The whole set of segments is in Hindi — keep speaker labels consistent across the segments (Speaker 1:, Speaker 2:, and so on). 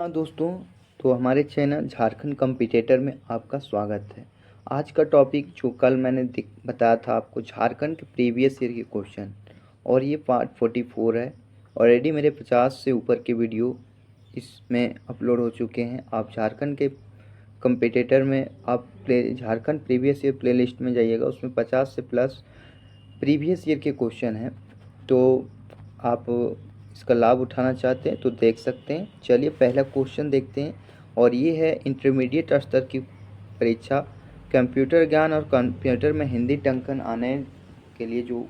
Speaker 1: हाँ दोस्तों, तो हमारे चैनल झारखंड कॉम्पिटिटर में आपका स्वागत है। आज का टॉपिक जो कल मैंने बताया था आपको, झारखंड के प्रीवियस ईयर के क्वेश्चन, और ये पार्ट 44 है। ऑलरेडी मेरे 50 से ऊपर के वीडियो इसमें अपलोड हो चुके हैं। आप झारखंड के कॉम्पिटिटर में आप झारखंड प्रीवियस ईयर प्लेलिस्ट में जाइएगा, उसमें 50 से प्लस प्रीवियस ईयर के क्वेश्चन हैं। तो आप इसका लाभ उठाना चाहते हैं तो देख सकते हैं। चलिए पहला क्वेश्चन देखते हैं, और ये है इंटरमीडिएट स्तर की परीक्षा कंप्यूटर ज्ञान और कंप्यूटर में हिंदी टंकन आने के लिए जो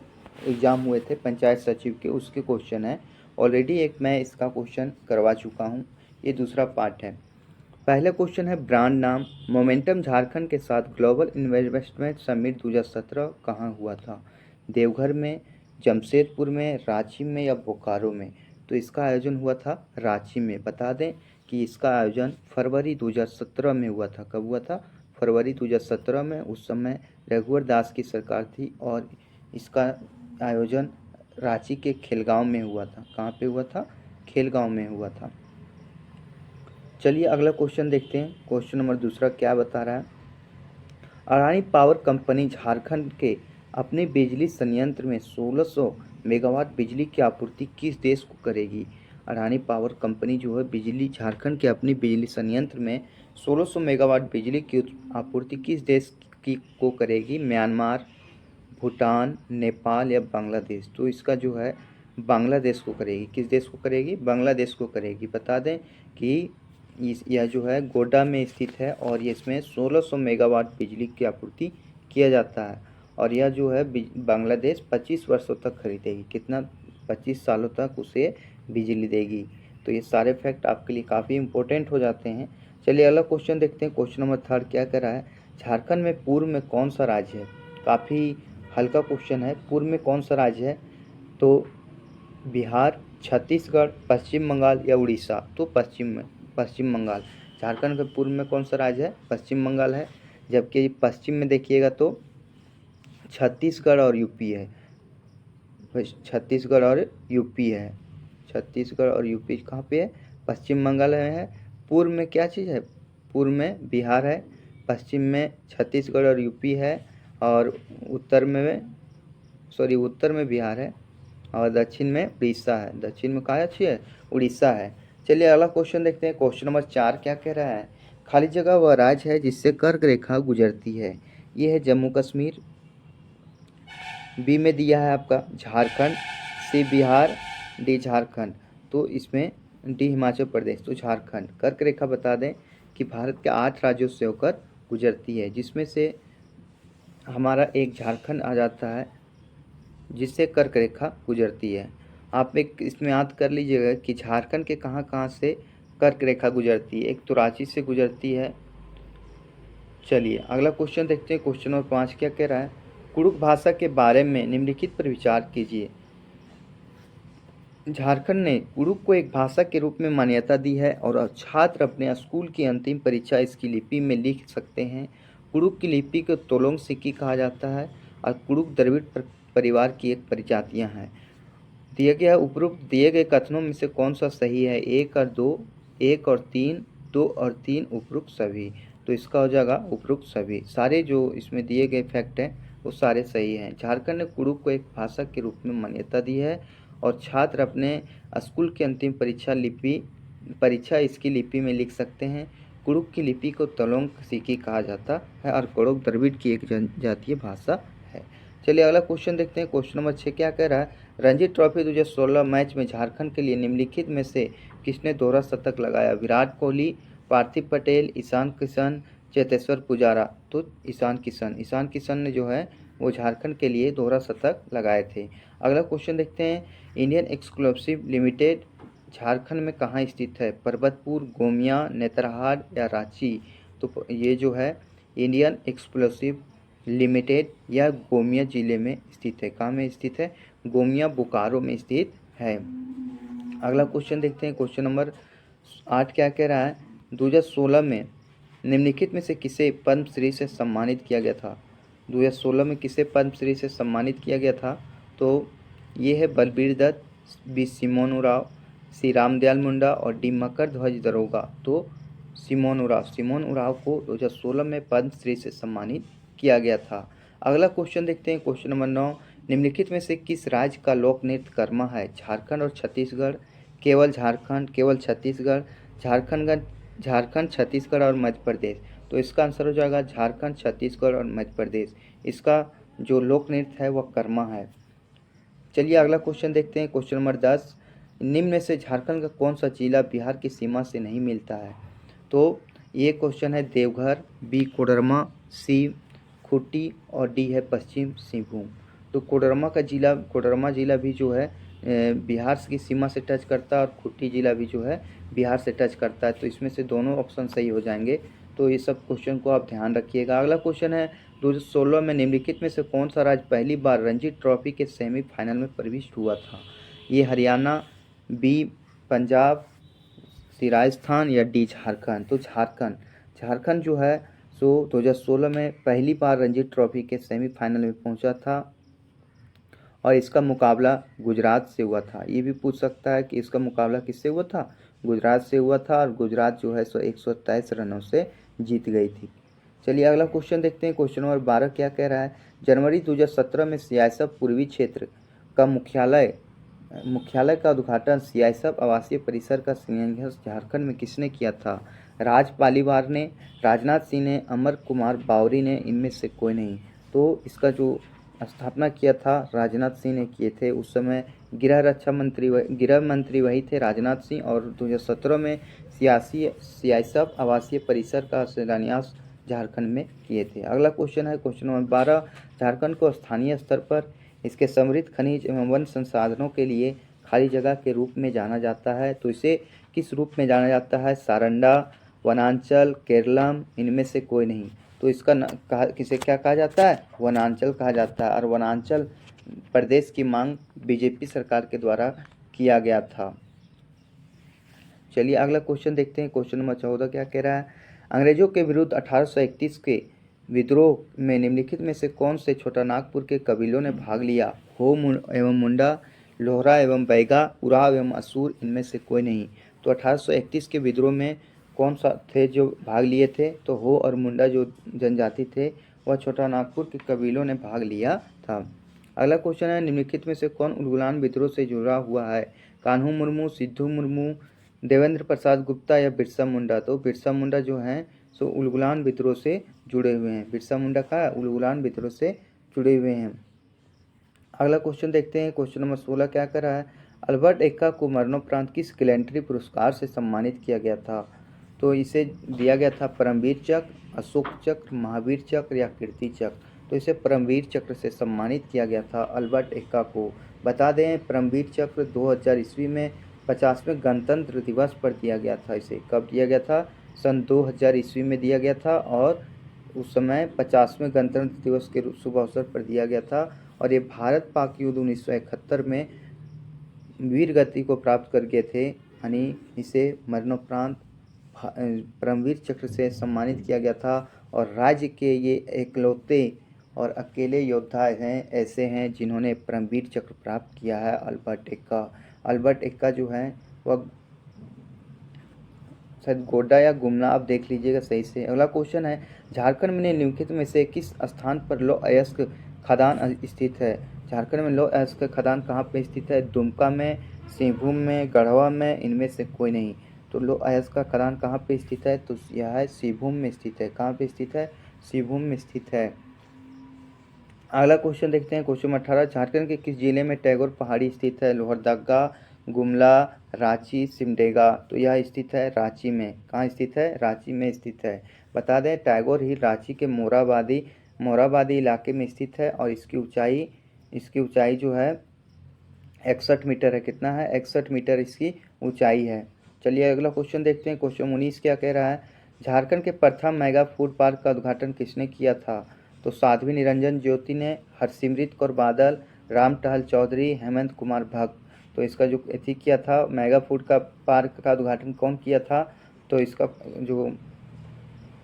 Speaker 1: एग्ज़ाम हुए थे पंचायत सचिव के, उसके क्वेश्चन है। ऑलरेडी एक मैं इसका क्वेश्चन करवा चुका हूँ, ये दूसरा पार्ट है। पहला क्वेश्चन है ब्रांड नाम। मोमेंटम झारखंड के साथ ग्लोबल इन्वेस्टमेंट समिट 2017 कहाँ हुआ था? देवघर में, जमशेदपुर में, रांची में या बोकारो में? तो इसका आयोजन हुआ था रांची में। बता दें कि इसका आयोजन फरवरी 2017 में हुआ था। कब हुआ था? फरवरी 2017 में। उस समय रघुवर दास की सरकार थी और इसका आयोजन रांची के खेलगांव में हुआ था। कहाँ पे हुआ था? खेलगांव में हुआ था। चलिए अगला क्वेश्चन देखते हैं। क्वेश्चन नंबर दूसरा क्या बता रहा है? अडानी पावर कंपनी झारखंड के अपने बिजली संयंत्र में 1600 मेगावाट बिजली की आपूर्ति किस देश को करेगी? अडानी पावर कंपनी जो है बिजली झारखंड के अपनी बिजली संयंत्र में 1600 मेगावाट बिजली की आपूर्ति किस देश की को करेगी? म्यांमार, भूटान, नेपाल या बांग्लादेश? तो इसका जो है बांग्लादेश को करेगी। किस देश को करेगी? बांग्लादेश को करेगी। बता दें कि यह जो है गोड्डा में स्थित है और ये इसमें 1600 मेगावाट बिजली की आपूर्ति किया जाता है। और यह जो है बांग्लादेश 25 वर्षों तक खरीदेगी। कितना? 25 सालों तक उसे बिजली देगी। तो ये सारे फैक्ट आपके लिए काफ़ी इंपॉर्टेंट हो जाते हैं। चलिए अगला क्वेश्चन देखते हैं। क्वेश्चन नंबर थर्ड क्या कर रहा है? झारखंड में पूर्व में कौन सा राज्य है? काफ़ी हल्का क्वेश्चन है। पूर्व में कौन सा राज्य है? तो बिहार, छत्तीसगढ़, पश्चिम बंगाल या उड़ीसा? तो पश्चिम बंगाल। झारखंड के पूर्व में कौन सा राज्य है? पश्चिम बंगाल है। जबकि पश्चिम में देखिएगा तो छत्तीसगढ़ और यूपी है। छत्तीसगढ़ और यूपी है। छत्तीसगढ़ और यूपी कहाँ पे है? पश्चिम बंगाल में है। पूर्व में क्या चीज़ है? पूर्व में बिहार है, पश्चिम में छत्तीसगढ़ और यूपी है, और उत्तर में बिहार है, और दक्षिण में उड़ीसा है। दक्षिण में कहाँ अच्छी है? उड़ीसा है। चलिए अगला क्वेश्चन देखते हैं। क्वेश्चन नंबर 4 क्या कह रहा है? खाली जगह वह राज्य है जिससे कर्क रेखा गुजरती है। ये है जम्मू कश्मीर। बी में दिया है आपका झारखंड, सी बिहार, डी झारखंड। तो इसमें डी हिमाचल प्रदेश। तो झारखंड। कर्क रेखा बता दें कि भारत के 8 राज्यों से होकर गुजरती है, जिसमें से हमारा एक झारखंड आ जाता है जिससे कर्क रेखा गुजरती है। आप एक इसमें याद कर लीजिएगा कि झारखंड के कहाँ कहाँ से कर्क रेखा गुजरती है। एक तो रांची से गुजरती है। चलिए अगला क्वेश्चन देखते हैं। क्वेश्चन नंबर 5 क्या कह रहा है? कुड़ुक भाषा के बारे में निम्नलिखित पर विचार कीजिए। झारखंड ने कुड़ुक को एक भाषा के रूप में मान्यता दी है और छात्र अपने स्कूल की अंतिम परीक्षा इसकी लिपि में लिख सकते हैं। कुड़ुक की लिपि को तोलोंग सिक्की कहा जाता है और कुड़ुक द्रविड़ परिवार की एक प्रजातियां हैं। दिया गया उपरोक्त दिए गए कथनों में से कौन सा सही है? 1 और 2, 1 और 3, 2 और 3, उपरोक्त सभी। तो इसका हो जाएगा उपरोक्त सभी। सारे जो इसमें दिए गए फैक्ट हैं वो सारे सही हैं। झारखंड ने कुड़ुक को एक भाषा के रूप में मान्यता दी है और छात्र अपने स्कूल की अंतिम परीक्षा इसकी लिपि में लिख सकते हैं। कुड़ुक की लिपि को तलोंग सिक्की कहा जाता है और कुड़ुक द्रविड़ की एक जनजातीय भाषा है। चलिए अगला क्वेश्चन देखते हैं। क्वेश्चन नंबर 6 क्या कह रहा है? रणजी ट्रॉफी 2016 मैच में झारखंड के लिए निम्नलिखित में से किसने दोहरा शतक लगाया? विराट कोहली, पार्थिव पटेल, ईशान किशन, चेतेश्वर पुजारा? तो ईशान किशन ने जो है वो झारखंड के लिए दोहरा शतक लगाए थे। अगला क्वेश्चन देखते हैं। इंडियन एक्सक्लूसिव लिमिटेड झारखंड में कहाँ स्थित है? पर्वतपुर, गोमिया, नेतरहाट या रांची? तो ये जो है इंडियन एक्सक्लूसिव लिमिटेड या गोमिया जिले में स्थित है। कहाँ में स्थित है? गोमिया बोकारो में स्थित है। अगला क्वेश्चन देखते हैं। क्वेश्चन नंबर 8 क्या कह रहा है? 2016 में निम्नलिखित में से किसे पद्मश्री से सम्मानित किया गया था? 2016 में किसे पद्मश्री से सम्मानित किया गया था? तो ये है बलबीर दत्त, बी सिमोन उराव, सी रामदयाल मुंडा और डी मकर ध्वज दरोगा। तो सिमोन उराव को 2016 में पद्मश्री से सम्मानित किया गया था। अगला क्वेश्चन देखते हैं, क्वेश्चन नंबर 9, निम्नलिखित में से किस राज्य का लोक नृत्य कर्मा है? झारखंड और छत्तीसगढ़, केवल झारखंड, केवल छत्तीसगढ़, झारखंड, छत्तीसगढ़ और मध्य प्रदेश। तो इसका आंसर हो जाएगा झारखंड, छत्तीसगढ़ और मध्य प्रदेश। इसका जो लोक नृत्य है वह कर्मा है। चलिए अगला क्वेश्चन देखते हैं, क्वेश्चन नंबर 10, निम्न में से झारखंड का कौन सा जिला बिहार की सीमा से नहीं मिलता है? तो ये क्वेश्चन है देवघर, बी कोडरमा, सी खूंटी और डी है पश्चिम सिंहभूम। तो कोडरमा जिला भी जो है बिहार की सीमा से टच करता है और खूंटी जिला भी जो है बिहार से टच करता है। तो इसमें से दोनों ऑप्शन सही हो जाएंगे। तो ये सब क्वेश्चन को आप ध्यान रखिएगा। अगला क्वेश्चन है 2016 में निम्नलिखित में से कौन सा राज्य पहली बार रणजी ट्रॉफी के सेमीफाइनल में प्रविष्ट हुआ था? ये हरियाणा, बी पंजाब, सी राजस्थान या डी झारखंड। तो झारखंड जो है सो 2016 में पहली बार रणजी ट्रॉफी के सेमीफाइनल में पहुंचा था और इसका मुकाबला गुजरात से हुआ था। ये भी पूछ सकता है कि इसका मुकाबला किससे हुआ था? गुजरात से हुआ था और गुजरात जो है सो 127 रनों से जीत गई थी। चलिए अगला क्वेश्चन देखते हैं, क्वेश्चन नंबर 12 क्या कह रहा है? जनवरी 2017 में सियासत पूर्वी क्षेत्र का मुख्यालय का उद्घाटन सियासत आवासीय परिसर का शिलान्यास झारखंड में किसने किया था? राज पालीवाल ने, राजनाथ सिंह ने, अमर कुमार बावरी ने, इनमें से कोई नहीं। तो इसका जो स्थापना किया था राजनाथ सिंह ने किए थे। उस समय गृह मंत्री वही थे राजनाथ सिंह, और 2017 में सियासत आवासीय परिसर का शिलान्यास झारखंड में किए थे। अगला क्वेश्चन है क्वेश्चन नंबर 12, झारखंड को स्थानीय स्तर पर इसके समृद्ध खनिज एवं वन संसाधनों के लिए खाली जगह के रूप में जाना जाता है। तो इसे किस रूप में जाना जाता है? सारंडा, वनांचल, केरलम, इनमें से कोई नहीं। तो इसका किसे क्या कहा जाता है? वनांचल कहा जाता है। और वनांचल प्रदेश की मांग बीजेपी सरकार के द्वारा किया गया था। चलिए अगला क्वेश्चन देखते हैं, क्वेश्चन नंबर 14 क्या कह रहा है? अंग्रेजों के विरुद्ध 1831 के विद्रोह में निम्नलिखित में से कौन से छोटा नागपुर के कबीलों ने भाग लिया? हो एवं मुंडा, लोहरा एवं बैगा, उराव एवं असुर, इनमें से कोई नहीं। तो 1831 के विद्रोह में कौन सा थे जो भाग लिए थे? तो हो और मुंडा जो जनजाति थे वह छोटा नागपुर के कबीलों ने भाग लिया था। अगला क्वेश्चन है, निम्नलिखित में से कौन उलगुलान विद्रोह से जुड़ा हुआ है? कान्हू मुर्मू, सिद्धू मुर्मू, देवेंद्र प्रसाद गुप्ता या बिरसा मुंडा? तो बिरसा मुंडा जो हैं सो उलगुलान विद्रोह से जुड़े हुए हैं। बिरसा मुंडा का उलगुलान विद्रोह से जुड़े हुए हैं। अगला क्वेश्चन देखते हैं, क्वेश्चन नंबर 16 क्या कर रहा है? अल्बर्ट एक्का को मरणोपरांत किस गैलेंट्री पुरस्कार से सम्मानित किया गया था? तो इसे दिया गया था परमवीर चक्र, अशोक चक्र, महावीर चक्र या कीर्ति चक्र। तो इसे परमवीर चक्र से सम्मानित किया गया था अल्बर्ट एक्का को। बता दें परमवीर चक्र 2000 ईस्वी में 50वें गणतंत्र दिवस पर दिया गया था। इसे कब दिया गया था? सन 2000 ईस्वी में दिया गया था और उस समय 50वें गणतंत्र दिवस के शुभ अवसर पर दिया गया था। और ये भारत पाक युद्ध 1971 में वीर गति को प्राप्त कर गए थे, यानी इसे मरणोपरांत परमवीर चक्र से सम्मानित किया गया था। और राज्य के ये एकलौते और अकेले योद्धा हैं, ऐसे हैं जिन्होंने परमवीर चक्र प्राप्त किया है, अल्बर्ट एक्का जो है वह शायद गोड्डा या गुमला, आप देख लीजिएगा सही से। अगला क्वेश्चन है, झारखंड में निम्नलिखित में से किस स्थान पर लौह अयस्क खदान स्थित है? झारखंड में लौह अयस्क खदान कहाँ पे स्थित है? दुमका में, सिंहभूम में, गढ़वा में, इनमें से कोई नहीं। तो लौह अयस्क का खदान कहाँ पे स्थित है? तो यह है सिंहभूम में स्थित है। कहाँ पे स्थित है? सिंहभूम में स्थित है। अगला क्वेश्चन देखते हैं, क्वेश्चन 18, झारखंड के किस जिले में टैगोर पहाड़ी स्थित है? लोहरदगा, गुमला, रांची, सिमडेगा? तो यह स्थित है रांची में। कहाँ स्थित है? रांची में स्थित है। बता दें टैगोर हिल रांची के मोराबादी इलाके में स्थित है और इसकी ऊंचाई जो है 61 मीटर है। कितना है? 61 मीटर इसकी ऊंचाई है। चलिए अगला क्वेश्चन देखते हैं, क्वेश्चन 19 क्या कह रहा है? झारखंड के प्रथम मेगा फूड पार्क का उद्घाटन किसने किया था? तो साध्वी निरंजन ज्योति ने, हरसिमरत कौर बादल, राम टहल चौधरी, हेमंत कुमार भगत। तो इसका जो किया था मेगा फूड का पार्क का उद्घाटन कौन किया था? तो इसका जो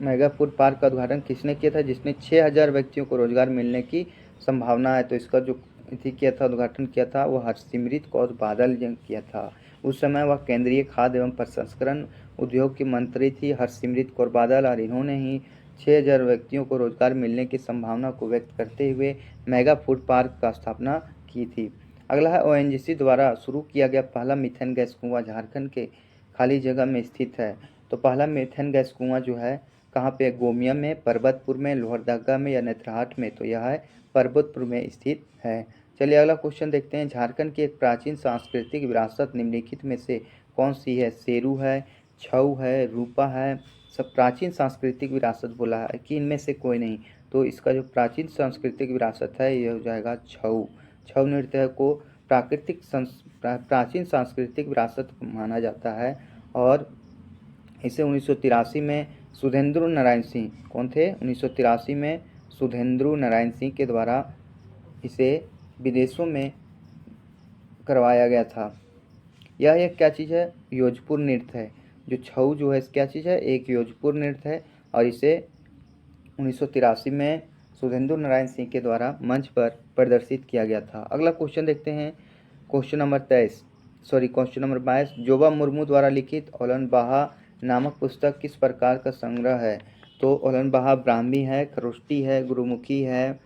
Speaker 1: मेगा फूड पार्क का उद्घाटन किसने किया था? जिसने 6000 व्यक्तियों को रोजगार मिलने की संभावना है। तो इसका जो किया था उद्घाटन किया था वो हरसिमरत कौर बादल ने किया था। उस समय वह केंद्रीय खाद्य एवं प्रसंस्करण उद्योग की मंत्री थी हरसिमरत कौर बादल, और इन्होंने ही 6000 व्यक्तियों को रोजगार मिलने की संभावना को व्यक्त करते हुए मेगा फूड पार्क का स्थापना की थी। अगला है ओएनजीसी द्वारा शुरू किया गया पहला मीथेन गैस कुआं झारखंड के खाली जगह में स्थित है। तो पहला मीथेन गैस कुआं जो है कहाँ पे, गोमिया में, पर्वतपुर में, लोहरदगा में या नेतरहाट में, तो यह है पर्वतपुर में स्थित है। चलिए अगला क्वेश्चन देखते हैं। झारखंड की एक प्राचीन सांस्कृतिक विरासत निम्नलिखित में से कौन सी है? शेरू है, छऊ है, रूपा है। सब प्राचीन सांस्कृतिक विरासत बोला है कि इनमें से कोई नहीं। तो इसका जो प्राचीन सांस्कृतिक विरासत है ये हो जाएगा छऊ। छऊ नृत्य को प्राचीन सांस्कृतिक विरासत माना जाता है और इसे 1983 में सुधेंद्र नारायण सिंह, कौन थे? 1983 में सुधेंद्र नारायण सिंह के द्वारा इसे विदेशों में करवाया गया था। यह एक क्या चीज़ है? योजपुर नृत्य है। जो छऊ जो है क्या चीज़ है? एक योजपुर नृत्य है और इसे 1983 में सुधेंद्र नारायण सिंह के द्वारा मंच पर प्रदर्शित किया गया था। अगला क्वेश्चन देखते हैं। Question number 22। जोबा मुर्मू द्वारा लिखित ओलन बहा नामक पुस्तक किस प्रकार का संग्रह है? तो ओलन बहा ब्राह्मी है, खरोष्टी है, गुरुमुखी है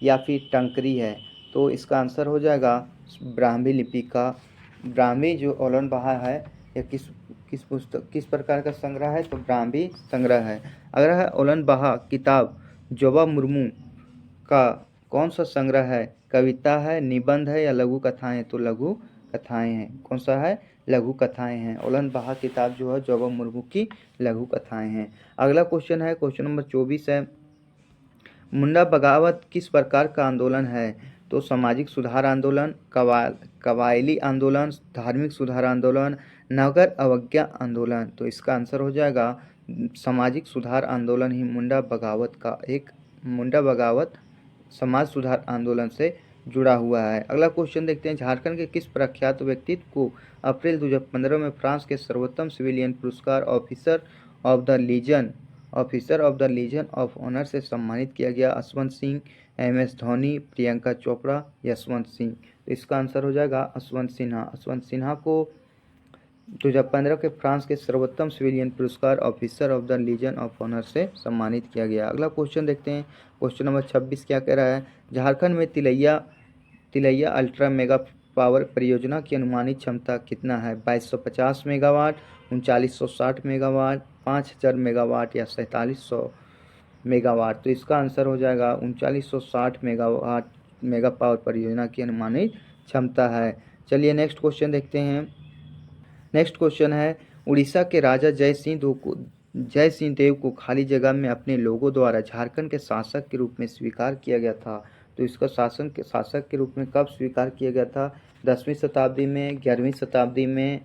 Speaker 1: या फिर टंकरी है? तो इसका आंसर हो जाएगा ब्राह्मी लिपि का। ब्राह्मी जो ओलन बहा है यह किस प्रकार का संग्रह है? तो ब्राह्मी संग्रह है। अगर है ओलन बहा किताब जोबा मुर्मू का कौन सा संग्रह है? कविता है, निबंध है या लघु कथाएं? तो लघु कथाएं हैं। कौन सा है? लघु कथाएं हैं। ओलन बहा किताब जो है जोबा मुर्मू की लघु कथाएं हैं। अगला क्वेश्चन है, क्वेश्चन नंबर 24 है। मुंडा बगावत किस प्रकार का आंदोलन है? तो सामाजिक सुधार आंदोलन, कबायली आंदोलन, धार्मिक सुधार आंदोलन, नगर अवज्ञा आंदोलन? तो इसका आंसर हो जाएगा सामाजिक सुधार आंदोलन ही मुंडा बगावत समाज सुधार आंदोलन से जुड़ा हुआ है। अगला क्वेश्चन देखते हैं। झारखंड के किस प्रख्यात व्यक्तित्व को अप्रैल 2015 में फ्रांस के सर्वोत्तम सिविलियन पुरस्कार officer of the Legion of Honour से सम्मानित किया गया? अश्वंत सिंह, MS धोनी, प्रियंका चोपड़ा, यशवंत सिंह? तो इसका आंसर हो जाएगा अश्वंत सिन्हा। अश्वंत सिन्हा को 2015 के फ्रांस के सर्वोत्तम सिविलियन पुरस्कार officer of the Legion of Honour से सम्मानित किया गया। अगला क्वेश्चन देखते हैं। क्वेश्चन नंबर 26 क्या कह रहा है? झारखंड में तिलैया अल्ट्रा मेगा पावर परियोजना की अनुमानित क्षमता कितना है? 2250 मेगावाट, 3960 मेगावाट, 5000 मेगावाट या 4700 मेगावाट? तो इसका आंसर हो जाएगा 3960 मेगावाट मेगा पावर परियोजना की अनुमानित क्षमता है। चलिए नेक्स्ट क्वेश्चन देखते हैं। नेक्स्ट क्वेश्चन है। उड़ीसा के राजा जय सिंह देव को खाली जगह में अपने लोगों द्वारा झारखंड के शासक के रूप में स्वीकार किया गया था। तो इसका शासक के रूप में कब स्वीकार किया गया था? 10वीं शताब्दी में, 11वीं शताब्दी में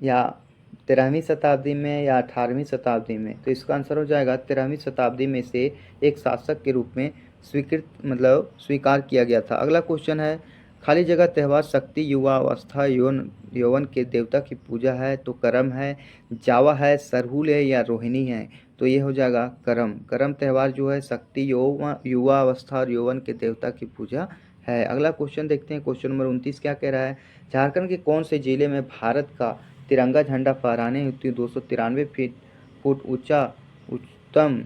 Speaker 1: या 13वीं शताब्दी में या 18वीं शताब्दी में? तो इसका आंसर हो जाएगा 13वीं शताब्दी में से एक शासक के रूप में स्वीकार किया गया था। अगला क्वेश्चन है। खाली जगह त्यौहार शक्ति, युवा अवस्था, यौवन के देवता की पूजा है। तो करम है, जावा है, सरहुल है या रोहिणी है? तो ये हो जाएगा करम त्यौहार जो है शक्ति, युवा अवस्था और यौवन के देवता की पूजा है। अगला क्वेश्चन देखते हैं। क्वेश्चन नंबर 29 क्या कह रहा है? झारखंड के कौन से जिले में भारत का तिरंगा झंडा फहराने हेतु 293 फुट ऊंचा उच्चतम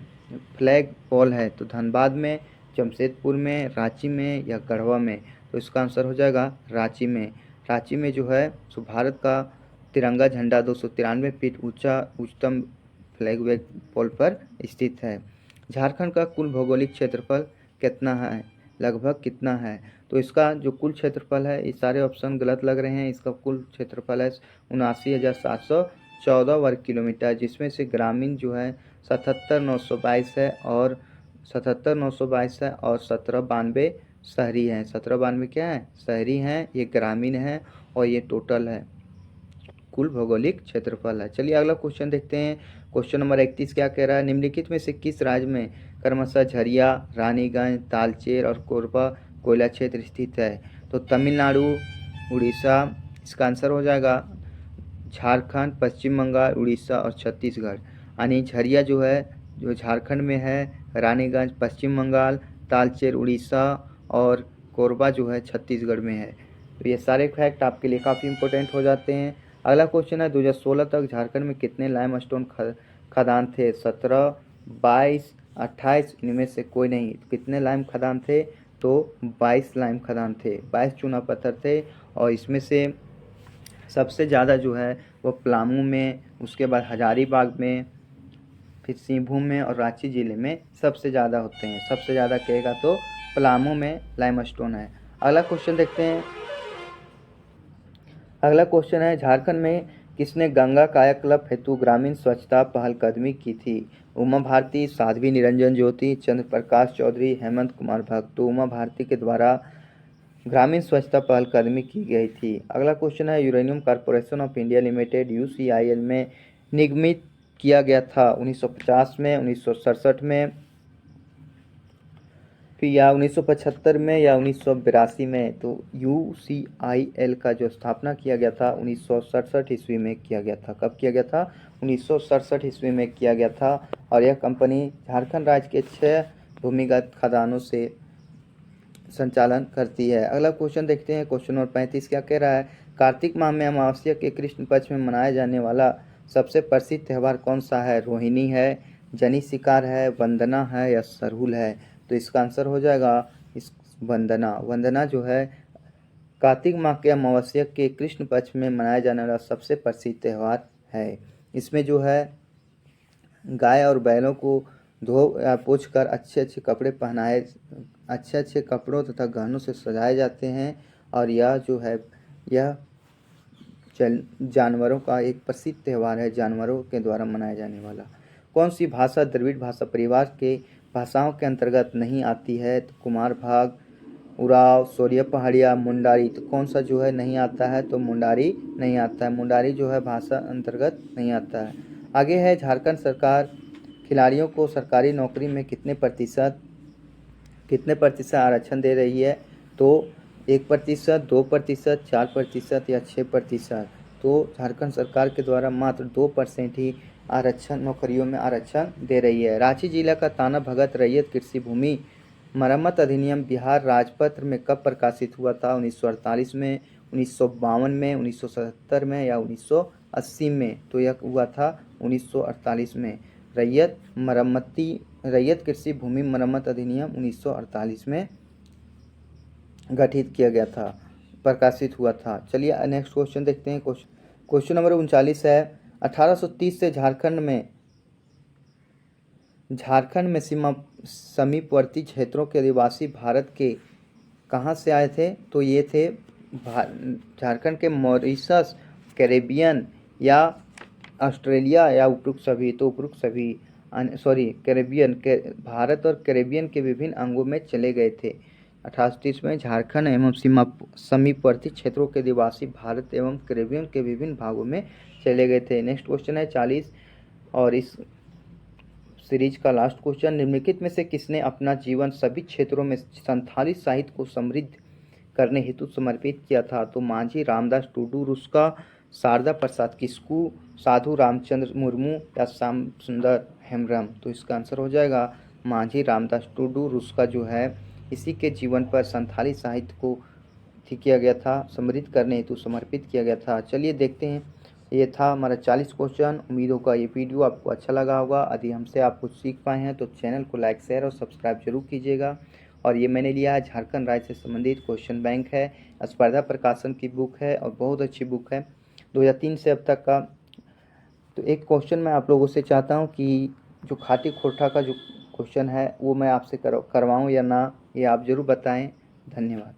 Speaker 1: फ्लैग पोल है? तो धनबाद में, जमशेदपुर में, रांची में या गढ़वा में? तो इसका आंसर हो जाएगा रांची में। रांची में जो है सो भारत का तिरंगा झंडा 293 फीट ऊंचा उच्चतम फ्लैग पोल पर स्थित है। झारखंड का कुल भौगोलिक क्षेत्रफल कितना है? लगभग कितना है? तो इसका जो कुल क्षेत्रफल है, ये सारे ऑप्शन गलत लग रहे हैं। इसका कुल क्षेत्रफल है 79,714 वर्ग किलोमीटर, जिसमें से ग्रामीण जो है 77,922 है और 1792 शहरी हैं। 1792 क्या है? शहरी हैं, ये ग्रामीण है और ये टोटल है कुल भौगोलिक क्षेत्रफल है। चलिए अगला क्वेश्चन देखते हैं। क्वेश्चन नंबर 31 क्या कह रहा है? निम्नलिखित में से किस राज्य में क्रमशः झरिया, रानीगंज, तालचेर और कोरबा कोयला क्षेत्र स्थित है? तो तमिलनाडु, उड़ीसा? इसका आंसर हो जाएगा झारखंड, पश्चिम बंगाल, उड़ीसा और छत्तीसगढ़। यानी झरिया जो है जो झारखंड में है, रानीगंज पश्चिम बंगाल, तालचेर उड़ीसा और कोरबा जो है छत्तीसगढ़ में है। तो ये सारे फैक्ट आपके लिए काफ़ी इंपॉर्टेंट हो जाते हैं। अगला क्वेश्चन है 2016 तक झारखंड में कितने लाइमस्टोन खदान थे? 17, 22, 28, इनमें से कोई नहीं। कितने लाइम खदान थे? तो 22 लाइम खदान थे, 22 चूना पत्थर थे। और इसमें से सबसे ज़्यादा जो है वो पलामू में, उसके बाद हजारीबाग में, फिर सिंहभूम में और रांची ज़िले में सबसे ज़्यादा होते हैं। सबसे ज़्यादा कहेगा तो पलामू में लाइमस्टोन है। अगला क्वेश्चन देखते हैं। अगला क्वेश्चन है झारखंड में किसने गंगा कायाकल्प हेतु ग्रामीण स्वच्छता पहलकदमी की थी? उमा भारती, साध्वी निरंजन ज्योति, चंद्र प्रकाश चौधरी, हेमंत कुमार भट्ट। तो उमा भारती के द्वारा ग्रामीण स्वच्छता पहलकदमी की गई थी। अगला क्वेश्चन है uranium corporation of India limited UCIL में निगमित किया गया था 1950 में, 1967 में, फिर या 1975 में या 1982 में? तो यूसीआईएल का जो स्थापना किया गया था 1967 ईस्वी में किया गया था। कब किया गया था? 1967 ईस्वी में किया गया था। और यह कंपनी झारखंड राज्य के 6 भूमिगत खदानों से संचालन करती है। अगला क्वेश्चन देखते हैं। क्वेश्चन नंबर 35 क्या कह रहा है? कार्तिक माह में अमावस्या के कृष्ण पक्ष में मनाया जाने वाला सबसे प्रसिद्ध त्यौहार कौन सा है? रोहिणी है, जनी शिकार है, वंदना है या सरहुल है? तो इसका आंसर हो जाएगा इस वंदना। वंदना जो है कार्तिक माह के अमावस्या के कृष्ण पक्ष में मनाया जाने वाला सबसे प्रसिद्ध त्यौहार है। इसमें जो है गाय और बैलों को धो या पोंछ कर अच्छे अच्छे कपड़े पहनाए, अच्छे अच्छे कपड़ों तथा गहनों से सजाए जाते हैं। और यह जो है यह जानवरों का एक प्रसिद्ध त्यौहार है, जानवरों के द्वारा मनाया जाने वाला। कौन सी भाषा द्रविड़ भाषा परिवार के भाषाओं के अंतर्गत नहीं आती है? तो कुमार भाग, उराव, सोरिया पहाड़िया, मुंडारी। तो कौन सा जो है नहीं आता है? तो मुंडारी नहीं आता है। मुंडारी जो है भाषा अंतर्गत नहीं आता है। आगे है झारखंड सरकार खिलाड़ियों को सरकारी नौकरी में कितने प्रतिशत आरक्षण दे रही है? तो 1%, 2%, 4% या 6%? तो झारखंड सरकार के द्वारा मात्र 2% ही आरक्षण नौकरियों में आरक्षण दे रही है। रांची जिला का ताना भगत रैयत कृषि भूमि मरम्मत अधिनियम बिहार राजपत्र में कब प्रकाशित हुआ था? 1948 में, 1952 में, 1977 में या 1980 में? तो यह हुआ था 1948 में। रैयत कृषि भूमि मरम्मत अधिनियम 1948 में गठित किया गया था, प्रकाशित हुआ था। चलिए नेक्स्ट क्वेश्चन देखते हैं। क्वेश्चन नंबर 39 है 1830 से झारखंड में समीपवर्ती क्षेत्रों के आदिवासी भारत के कहाँ से आए थे? तो ये थे झारखंड के मॉरिशस, कैरेबियन या ऑस्ट्रेलिया या उपरोक्त सभी? तो उपरोक्त सभी कैरेबियन के भारत और कैरेबियन के विभिन्न अंगों में चले गए थे। 1830 में झारखंड एवं समीपवर्ती क्षेत्रों के आदिवासी भारत एवं कैरेबियन के विभिन्न भागों में चले गए थे। नेक्स्ट क्वेश्चन है 40 और इस सीरीज का लास्ट क्वेश्चन। निम्नलिखित में से किसने अपना जीवन सभी क्षेत्रों में संथाली साहित्य को समृद्ध करने हेतु समर्पित किया था? तो मांझी रामदास टुडू, रुस्का शारदा प्रसाद किस्कू, साधु रामचंद्र मुर्मू या श्याम सुंदर हेम्ब्रम? तो इसका आंसर हो जाएगा मांझी रामदास टुडू। रुस्का जो है इसी के जीवन पर संथाली साहित्य को किया गया था, समृद्ध करने हेतु समर्पित किया गया था। चलिए देखते हैं। ये था हमारा 40 क्वेश्चन। उम्मीद होगा ये वीडियो आपको अच्छा लगा होगा। यदि हमसे आप कुछ सीख पाए हैं तो चैनल को लाइक, शेयर और सब्सक्राइब जरूर कीजिएगा। और ये मैंने लिया है झारखंड राज्य से संबंधित क्वेश्चन बैंक है, स्पर्धा प्रकाशन की बुक है और बहुत अच्छी बुक है 2003 से अब तक का। तो एक क्वेश्चन मैं आप लोगों से चाहता हूँ कि जो खाटी खोटा का जो क्वेश्चन है वो मैं आपसे करवाऊँ या ना, ये आप ज़रूर बताएँ। धन्यवाद।